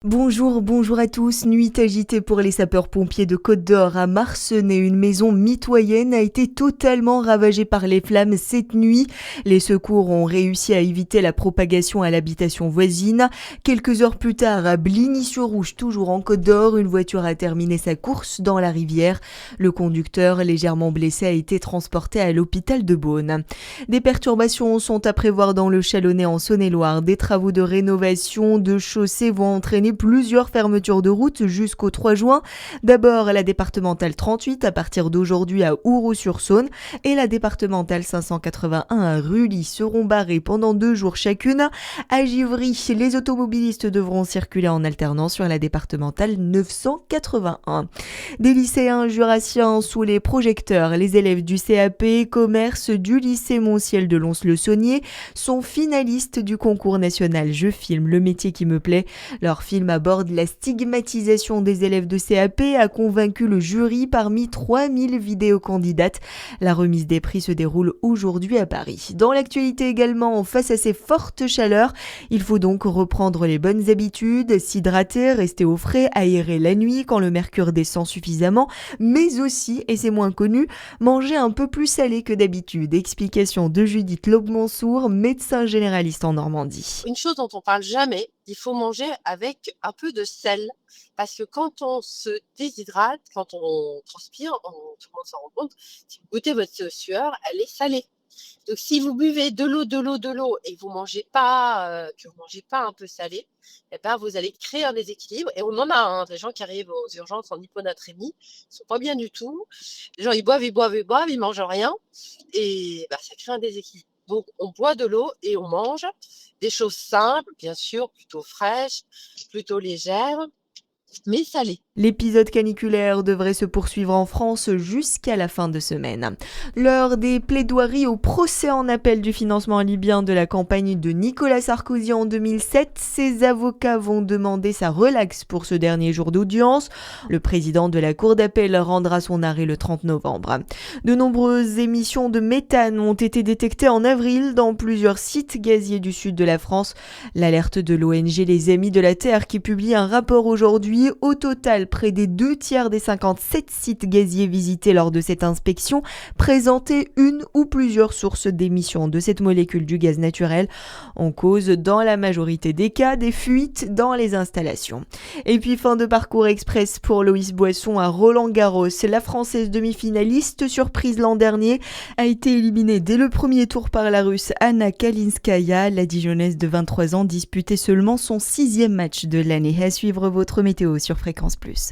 Bonjour à tous. Nuit agitée pour les sapeurs-pompiers de Côte-d'Or à Marcenay. Une maison mitoyenne a été totalement ravagée par les flammes cette nuit. Les secours ont réussi à éviter la propagation à l'habitation voisine. Quelques heures plus tard, à Bligny-sur-Rouge, toujours en Côte-d'Or, une voiture a terminé sa course dans la rivière. Le conducteur, légèrement blessé, a été transporté à l'hôpital de Beaune. Des perturbations sont à prévoir dans le Chalonnais en Saône-et-Loire. Des travaux de rénovation de chaussées vont entraîner plusieurs fermetures de route jusqu'au 3 juin. D'abord la départementale 38 à partir d'aujourd'hui à Ouroux-sur-Saône et la départementale 581 à Rully seront barrées pendant 2 jours chacune. À Givry, les automobilistes devront circuler en alternance sur la départementale 981. Des lycéens jurassiens sous les projecteurs, les élèves du CAP commerce du lycée Montciel de Lons-le-Saunier sont finalistes du concours national Je filme le métier qui me plaît. Leur film aborde la stigmatisation des élèves de CAP a convaincu le jury parmi 3000 vidéos candidates. La remise des prix se déroule aujourd'hui à Paris. Dans l'actualité également, face à ces fortes chaleurs, il faut donc reprendre les bonnes habitudes, s'hydrater, rester au frais, aérer la nuit quand le mercure descend suffisamment, mais aussi, et c'est moins connu, manger un peu plus salé que d'habitude. Explication de Judith Lobmansour, médecin généraliste en Normandie. Une chose dont on parle jamais, il faut manger avec un peu de sel. Parce que quand on se déshydrate, quand on transpire, tout le monde s'en rend compte, si vous goûtez votre sueur, elle est salée. Donc si vous buvez de l'eau et que vous mangez pas, un peu salé, eh ben, vous allez créer un déséquilibre. Et on en a des gens qui arrivent aux urgences en hyponatrémie, ils sont pas bien du tout. Les gens ils boivent, ils mangent rien et bah, ça crée un déséquilibre. Donc on boit de l'eau et on mange des choses simples, bien sûr, plutôt fraîches, plutôt légères, mais salées. L'épisode caniculaire devrait se poursuivre en France jusqu'à la fin de semaine. L'heure des plaidoiries au procès en appel du financement libyen de la campagne de Nicolas Sarkozy en 2007, ses avocats vont demander sa relaxe pour ce dernier jour d'audience. Le président de la cour d'appel rendra son arrêt le 30 novembre. De nombreuses émissions de méthane ont été détectées en avril dans plusieurs sites gaziers du sud de la France. L'alerte de l'ONG Les Amis de la Terre qui publie un rapport aujourd'hui. Au total, près des 2/3 des 57 sites gaziers visités lors de cette inspection présentaient une ou plusieurs sources d'émissions de cette molécule du gaz naturel. En cause, dans la majorité des cas, des fuites dans les installations. Et puis fin de parcours express pour Loïs Boisson à Roland-Garros. La Française demi-finaliste, surprise l'an dernier, a été éliminée dès le premier tour par la Russe Anna Kalinskaya. La Dijonnaise de 23 ans disputait seulement son 6e match de l'année. À suivre votre météo sur Fréquence Plus.